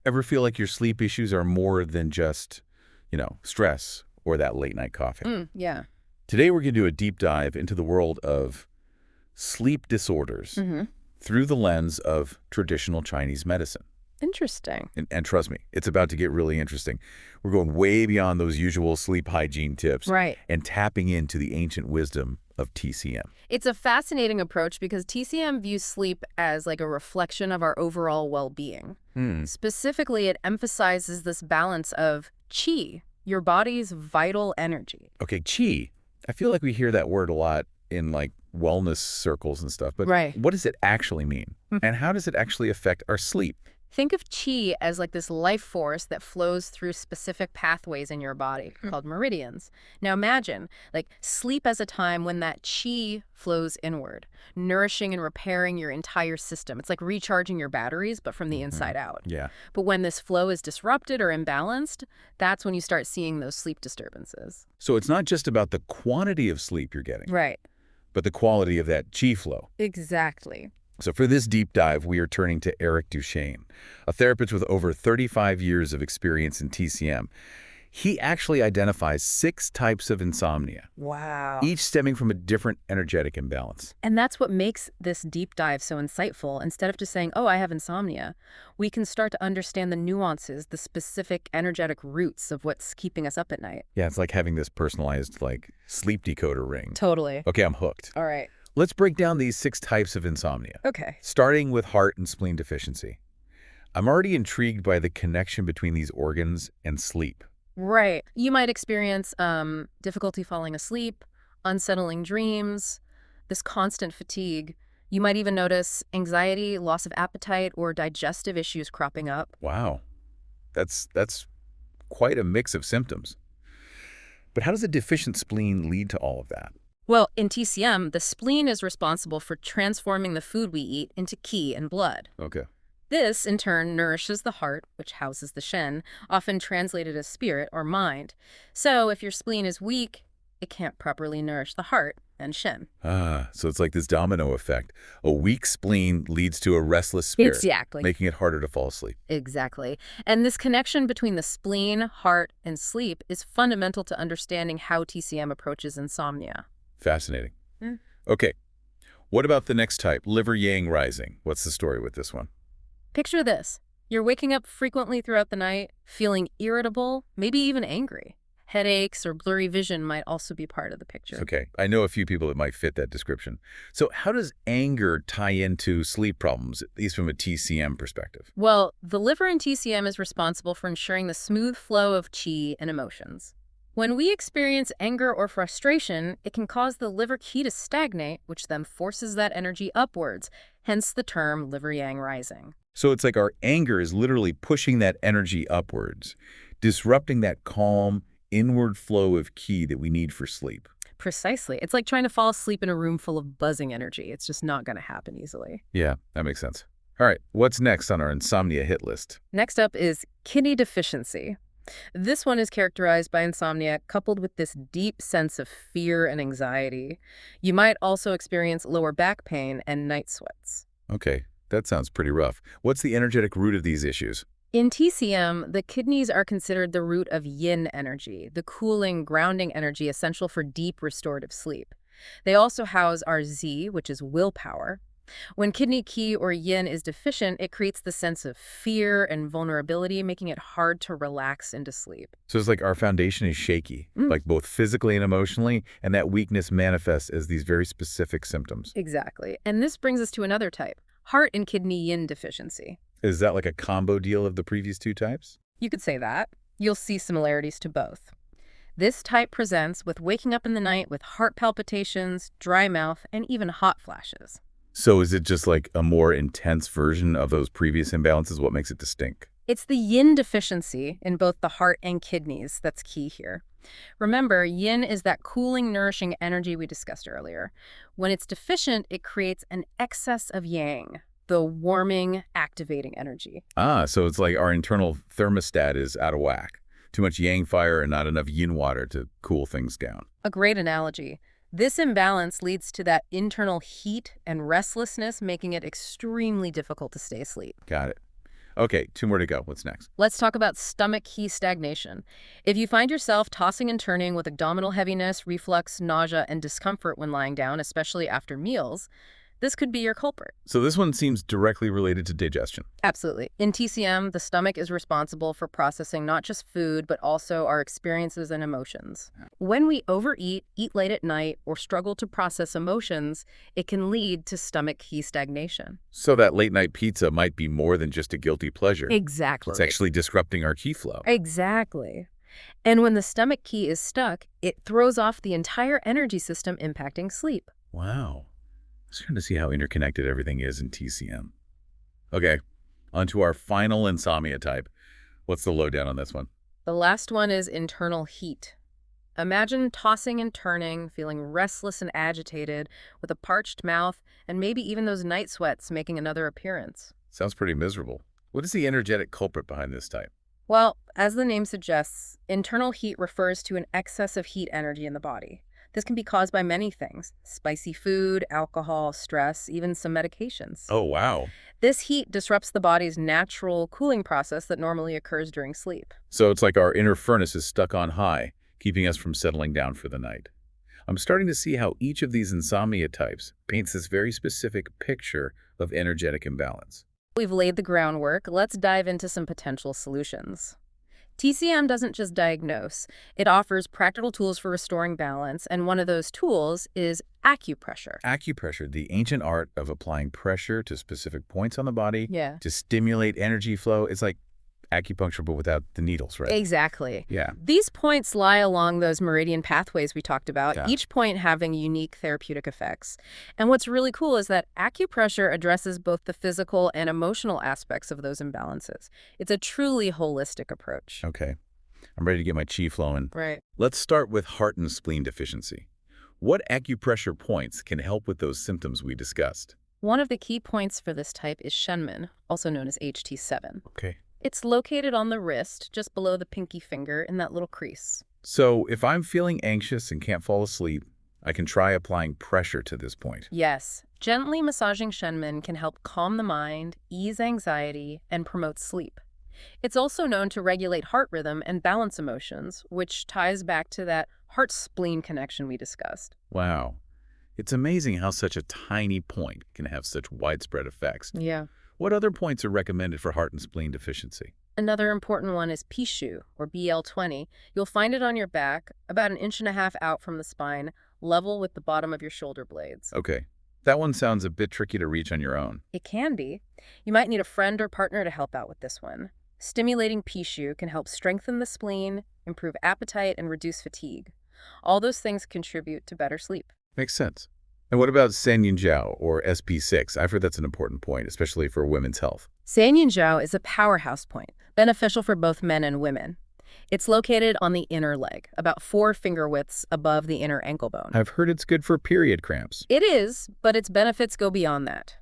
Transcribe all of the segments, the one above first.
Ever feel like your sleep issues are more than just, stress or that late night coffee? Yeah. Today we're going to do a deep dive into the world of sleep disorders hmm through the lens of traditional Chinese medicine. Interesting. And trust me, it's about to get really interesting. We're going way beyond those usual sleep hygiene tips Right. and tapping into the ancient wisdom of TCM. It's a fascinating approach because TCM views sleep as like a reflection of our overall well-being. Hmm. Specifically, it emphasizes this balance of qi, your body's vital energy. Okay, qi. I feel like we hear that word a lot in like wellness circles and stuff, but Right. what does it actually mean? And how does it actually affect our sleep? Think of qi as like this life force that flows through specific pathways in your body called meridians. Now imagine, like, sleep as a time when that qi flows inward, nourishing and repairing your entire system. It's like recharging your batteries, but from the inside out. Yeah. But when this flow is disrupted or imbalanced, that's when you start seeing those sleep disturbances. So it's not just about the quantity of sleep you're getting, Right. but the quality of that qi flow. Exactly. So for this deep dive, we are turning to Eric Duchesne, a therapist with over 35 years of experience in TCM. He actually identifies 6 types of insomnia, Wow. each stemming from a different energetic imbalance. And that's what makes this deep dive so insightful. Instead of just saying, oh, I have insomnia, we can start to understand the nuances, the specific energetic roots of what's keeping us up at night. Yeah, it's like having this personalized, like, sleep decoder ring. Totally. Okay, I'm hooked. All right. Let's break down these 6 types of insomnia, Okay. starting with heart and spleen deficiency. I'm already intrigued by the connection between these organs and sleep. Right. You might experience difficulty falling asleep, unsettling dreams, this constant fatigue. You might even notice anxiety, loss of appetite, or digestive issues cropping up. Wow, that's quite a mix of symptoms. But how does a deficient spleen lead to all of that? Well, in TCM, the spleen is responsible for transforming the food we eat into qi and blood. Okay. This, in turn, nourishes the heart, which houses the shen, often translated as spirit or mind. So if your spleen is weak, it can't properly nourish the heart and shen. So it's like this domino effect. A weak spleen leads to a restless spirit, Exactly. making it harder to fall asleep. Exactly. And this connection between the spleen, heart, and sleep is fundamental to understanding how TCM approaches insomnia. Fascinating. Hmm. Okay, what about the next type, liver yang rising? What's the story with this one? Picture this. You're waking up frequently throughout the night, feeling irritable, maybe even angry. Headaches or blurry vision might also be part of the picture. Okay, I know a few people that might fit that description. So how does anger tie into sleep problems, at least from a TCM perspective? Well, the liver in TCM is responsible for ensuring the smooth flow of qi and emotions. When we experience anger or frustration, it can cause the liver qi to stagnate, which then forces that energy upwards, hence the term liver yang rising. So it's like our anger is literally pushing that energy upwards, disrupting that calm, inward flow of qi that we need for sleep. Precisely. It's like trying to fall asleep in a room full of buzzing energy. It's just not going to happen easily. Yeah, that makes sense. All right, what's next on our insomnia hit list? Next up is kidney deficiency. This one is characterized by insomnia coupled with this deep sense of fear and anxiety. You might also experience lower back pain and night sweats. Okay, that sounds pretty rough. What's the energetic root of these issues? In TCM, the kidneys are considered the root of yin energy, the cooling, grounding energy essential for deep restorative sleep. They also house our zi, which is willpower. When kidney qi or yin is deficient, it creates the sense of fear and vulnerability, making it hard to relax into sleep. So it's like our foundation is shaky, like both physically and emotionally, and that weakness manifests as these very specific symptoms. Exactly. And this brings us to another type, heart and kidney yin deficiency. Is that like a combo deal of the previous 2 types? You could say that. You'll see similarities to both. This type presents with waking up in the night with heart palpitations, dry mouth, and even hot flashes. So is it just like a more intense version of those previous imbalances? What makes it distinct? It's the yin deficiency in both the heart and kidneys that's key here. Remember, yin is that cooling, nourishing energy we discussed earlier. When it's deficient, it creates an excess of yang, the warming, activating energy. So it's like our internal thermostat is out of whack. Too much yang fire and not enough yin water to cool things down. A great analogy. This imbalance leads to that internal heat and restlessness, making it extremely difficult to stay asleep. Got it. Okay, two more to go. What's next? Let's talk about stomach qi stagnation. If you find yourself tossing and turning with abdominal heaviness, reflux, nausea, and discomfort when lying down, especially after meals, this could be your culprit. So this one seems directly related to digestion. Absolutely. In TCM, the stomach is responsible for processing not just food, but also our experiences and emotions. When we overeat, eat late at night, or struggle to process emotions, it can lead to stomach qi stagnation. So that late night pizza might be more than just a guilty pleasure. Exactly. It's actually disrupting our qi flow. Exactly. And when the stomach qi is stuck, it throws off the entire energy system, impacting sleep. Wow. It's trying to see how interconnected everything is in TCM. Okay, on to our final insomnia type. What's the lowdown on this one? The last one is internal heat. Imagine tossing and turning, feeling restless and agitated, with a parched mouth, and maybe even those night sweats making another appearance. Sounds pretty miserable. What is the energetic culprit behind this type? Well, as the name suggests, internal heat refers to an excess of heat energy in the body. This can be caused by many things: spicy food, alcohol, stress, even some medications. Oh, wow. This heat disrupts the body's natural cooling process that normally occurs during sleep. So it's like our inner furnace is stuck on high, keeping us from settling down for the night. I'm starting to see how each of these insomnia types paints this very specific picture of energetic imbalance. We've laid the groundwork. Let's dive into some potential solutions. TCM doesn't just diagnose, it offers practical tools for restoring balance, and one of those tools is acupressure. Acupressure, the ancient art of applying pressure to specific points on the body Yeah. to stimulate energy flow. It's like acupuncture, but without the needles, right? Exactly. Yeah. These points lie along those meridian pathways we talked about, Yeah. each point having unique therapeutic effects. And what's really cool is that acupressure addresses both the physical and emotional aspects of those imbalances. It's a truly holistic approach. Okay. I'm ready to get my qi flowing. Right. Let's start with heart and spleen deficiency. What acupressure points can help with those symptoms we discussed? One of the key points for this type is Shenmen, also known as HT7. Okay. It's located on the wrist, just below the pinky finger in that little crease. So if I'm feeling anxious and can't fall asleep, I can try applying pressure to this point. Yes, gently massaging Shenmen can help calm the mind, ease anxiety, and promote sleep. It's also known to regulate heart rhythm and balance emotions, which ties back to that heart-spleen connection we discussed. Wow. It's amazing how such a tiny point can have such widespread effects. Yeah. What other points are recommended for heart and spleen deficiency? Another important one is Pishu, or BL20. You'll find it on your back, about 1.5 inches out from the spine, level with the bottom of your shoulder blades. Okay. That one sounds a bit tricky to reach on your own. It can be. You might need a friend or partner to help out with this one. Stimulating Pishu can help strengthen the spleen, improve appetite, and reduce fatigue. All those things contribute to better sleep. Makes sense. And what about Sanyin Jiao, or SP6? I've heard that's an important point, especially for women's health. Sanyin Jiao is a powerhouse point, beneficial for both men and women. It's located on the inner leg, about 4 finger widths above the inner ankle bone. I've heard it's good for period cramps. It is, but its benefits go beyond that.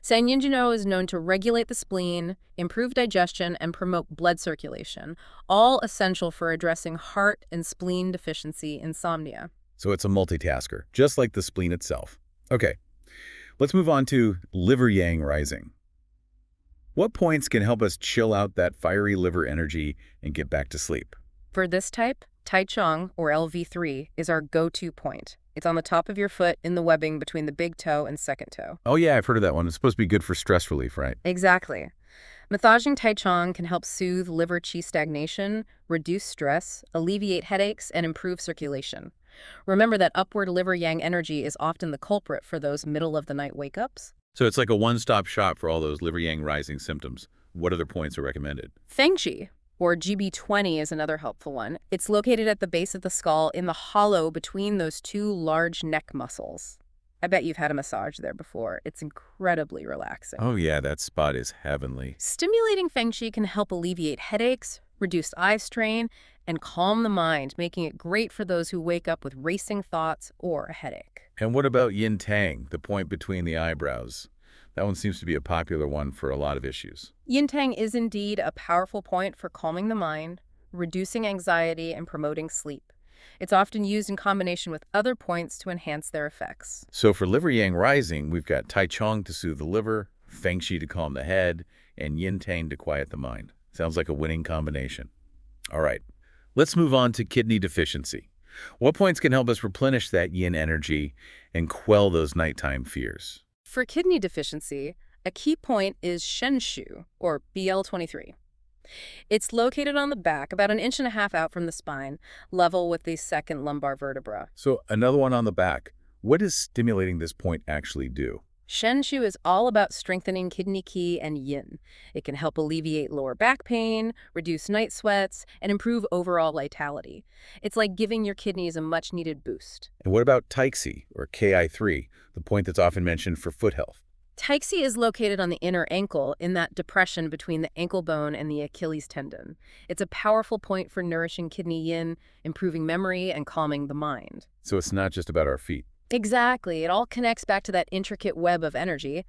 Sanyin Jiao is known to regulate the spleen, improve digestion, and promote blood circulation, all essential for addressing heart and spleen deficiency insomnia. So it's a multitasker, just like the spleen itself. Okay, let's move on to liver yang rising. What points can help us chill out that fiery liver energy and get back to sleep? For this type, Tai Chong, or LV3, is our go-to point. It's on the top of your foot in the webbing between the big toe and second toe. Oh yeah, I've heard of that one. It's supposed to be good for stress relief, right? Exactly. Massaging Tai Chong can help soothe liver qi stagnation, reduce stress, alleviate headaches, and improve circulation. Remember that upward liver yang energy is often the culprit for those middle-of-the-night wake-ups. So it's like a one-stop shop for all those liver yang rising symptoms. What other points are recommended? Fengchi, or GB20, is another helpful one. It's located at the base of the skull in the hollow between those two large neck muscles. I bet you've had a massage there before. It's incredibly relaxing. Oh yeah, that spot is heavenly. Stimulating Fengchi can help alleviate headaches, reduce eye strain, and calm the mind, making it great for those who wake up with racing thoughts or a headache. And what about yin tang, the point between the eyebrows? That one seems to be a popular one for a lot of issues. Yin Tang is indeed a powerful point for calming the mind, reducing anxiety, and promoting sleep. It's often used in combination with other points to enhance their effects. So for liver yang rising, we've got Tai Chong to soothe the liver, Feng Qi to calm the head, and yin tang to quiet the mind. Sounds like a winning combination. All right, let's move on to kidney deficiency. What points can help us replenish that yin energy and quell those nighttime fears? For kidney deficiency, a key point is Shenshu, or BL23. It's located on the back, about 1.5 inches out from the spine, level with the second lumbar vertebra. So another one on the back. What does stimulating this point actually do? Shenshu is all about strengthening kidney qi and yin. It can help alleviate lower back pain, reduce night sweats, and improve overall vitality. It's like giving your kidneys a much-needed boost. And what about Teixi, or Ki3, the point that's often mentioned for foot health? Teixi is located on the inner ankle in that depression between the ankle bone and the Achilles tendon. It's a powerful point for nourishing kidney yin, improving memory, and calming the mind. So it's not just about our feet. Exactly. It all connects back to that intricate web of energy.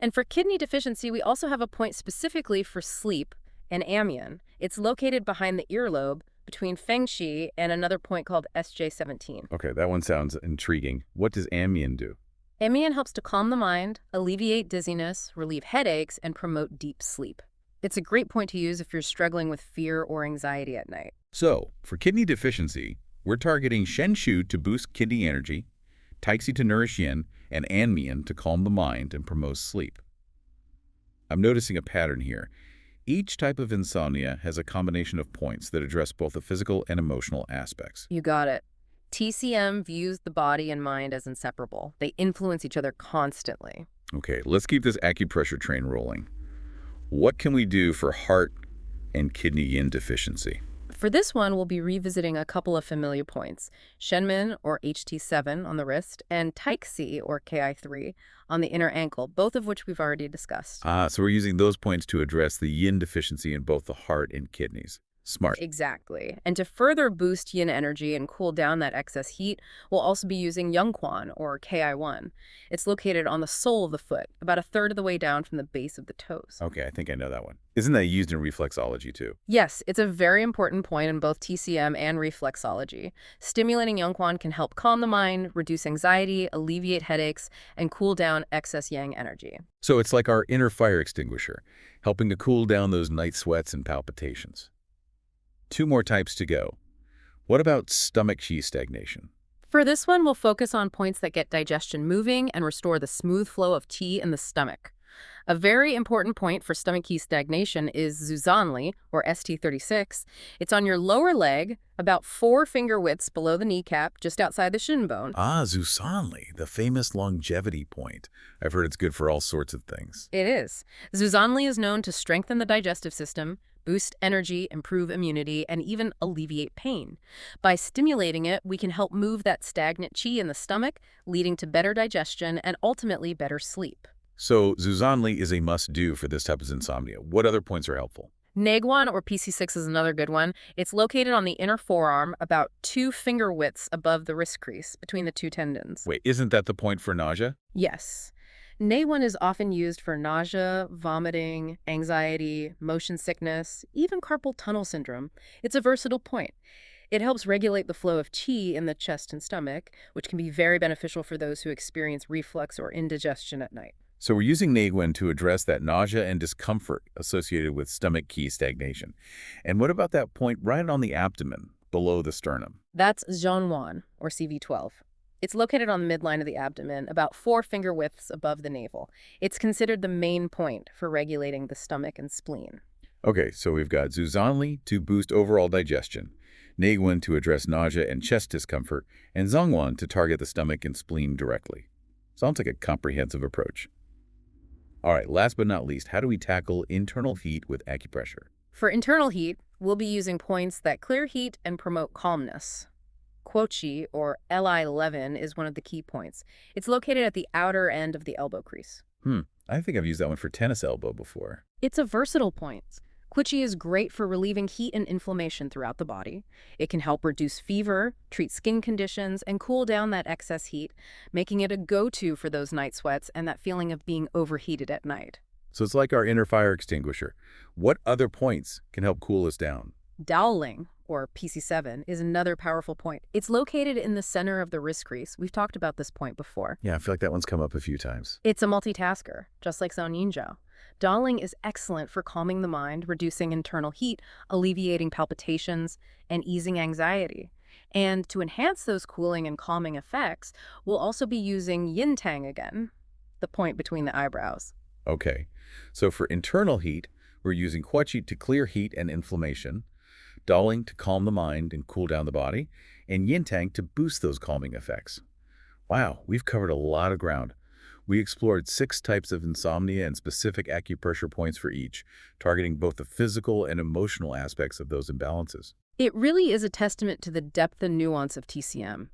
And for kidney deficiency, we also have a point specifically for sleep and amian. It's located behind the earlobe between Fengchi and another point called SJ17. Okay, that one sounds intriguing. What does amian do? Amian helps to calm the mind, alleviate dizziness, relieve headaches, and promote deep sleep. It's a great point to use if you're struggling with fear or anxiety at night. So, for kidney deficiency, we're targeting Shenshu to boost kidney energy, Teixi to nourish yin, and Anmian to calm the mind and promote sleep. I'm noticing a pattern here. Each type of insomnia has a combination of points that address both the physical and emotional aspects. You got it. TCM views the body and mind as inseparable. They influence each other constantly. Okay, let's keep this acupressure train rolling. What can we do for heart and kidney yin deficiency? For this one, we'll be revisiting a couple of familiar points, Shenmin, or HT7, on the wrist, and Teixi, or Ki3, on the inner ankle, both of which we've already discussed. So we're using those points to address the yin deficiency in both the heart and kidneys. Smart. Exactly. And to further boost yin energy and cool down that excess heat, we'll also be using Yongquan, or Ki1. It's located on the sole of the foot, about 1/3 of the way down from the base of the toes. Okay, I think I know that one. Isn't that used in reflexology too? Yes, it's a very important point in both TCM and reflexology. Stimulating Yongquan can help calm the mind, reduce anxiety, alleviate headaches, and cool down excess yang energy. So it's like our inner fire extinguisher, helping to cool down those night sweats and palpitations. 2 more types to go. What about stomach qi stagnation? For this one, we'll focus on points that get digestion moving and restore the smooth flow of qi in the stomach. A very important point for stomach qi stagnation is Zuzanli, or ST36. It's on your lower leg, about 4 finger widths below the kneecap, just outside the shin bone. Zuzanli, the famous longevity point. I've heard it's good for all sorts of things. It is. Zuzanli is known to strengthen the digestive system, boost energy, improve immunity, and even alleviate pain. By stimulating it, we can help move that stagnant qi in the stomach, leading to better digestion and ultimately better sleep. So Zuzanli is a must-do for this type of insomnia. What other points are helpful? Naguan, or PC6, is another good one. It's located on the inner forearm, about 2 finger widths above the wrist crease, between the 2 tendons. Wait, isn't that the point for nausea? Yes. Naguan is often used for nausea, vomiting, anxiety, motion sickness, even carpal tunnel syndrome. It's a versatile point. It helps regulate the flow of qi in the chest and stomach, which can be very beneficial for those who experience reflux or indigestion at night. So we're using Naguan to address that nausea and discomfort associated with stomach qi stagnation. And what about that point right on the abdomen, below the sternum? That's Zhongwan, or CV12. It's located on the midline of the abdomen, about 4 finger widths above the navel. It's considered the main point for regulating the stomach and spleen. Okay, so we've got Zuzanli to boost overall digestion, Naguan to address nausea and chest discomfort, and Zongwan to target the stomach and spleen directly. Sounds like a comprehensive approach. All right, last but not least, how do we tackle internal heat with acupressure? For internal heat, we'll be using points that clear heat and promote calmness. Quochi, or Li11, is one of the key points. It's located at the outer end of the elbow crease. I think I've used that one for tennis elbow before. It's a versatile point. Quochi is great for relieving heat and inflammation throughout the body. It can help reduce fever, treat skin conditions, and cool down that excess heat, making it a go-to for those night sweats and that feeling of being overheated at night. So it's like our inner fire extinguisher. What other points can help cool us down? Daoling, or PC7, is another powerful point. It's located in the center of the wrist crease. We've talked about this point before. Yeah, I feel like that one's come up a few times. It's a multitasker, just like Zhao. Dawling is excellent for calming the mind, reducing internal heat, alleviating palpitations, and easing anxiety. And to enhance those cooling and calming effects, we'll also be using yin tang again, the point between the eyebrows. Okay, so for internal heat, we're using Huaqi to clear heat and inflammation, Dawling to calm the mind and cool down the body, and Yin Tang to boost those calming effects. Wow, we've covered a lot of ground. We explored 6 types of insomnia and specific acupressure points for each, targeting both the physical and emotional aspects of those imbalances. It really is a testament to the depth and nuance of TCM.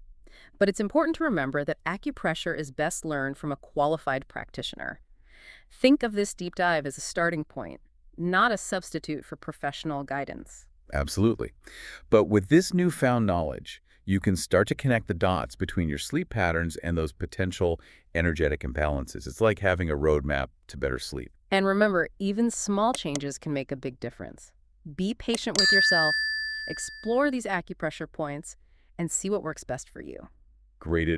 But it's important to remember that acupressure is best learned from a qualified practitioner. Think of this deep dive as a starting point, not a substitute for professional guidance. Absolutely. But with this newfound knowledge, you can start to connect the dots between your sleep patterns and those potential energetic imbalances. It's like having a roadmap to better sleep. And remember, even small changes can make a big difference. Be patient with yourself, explore these acupressure points, and see what works best for you. Great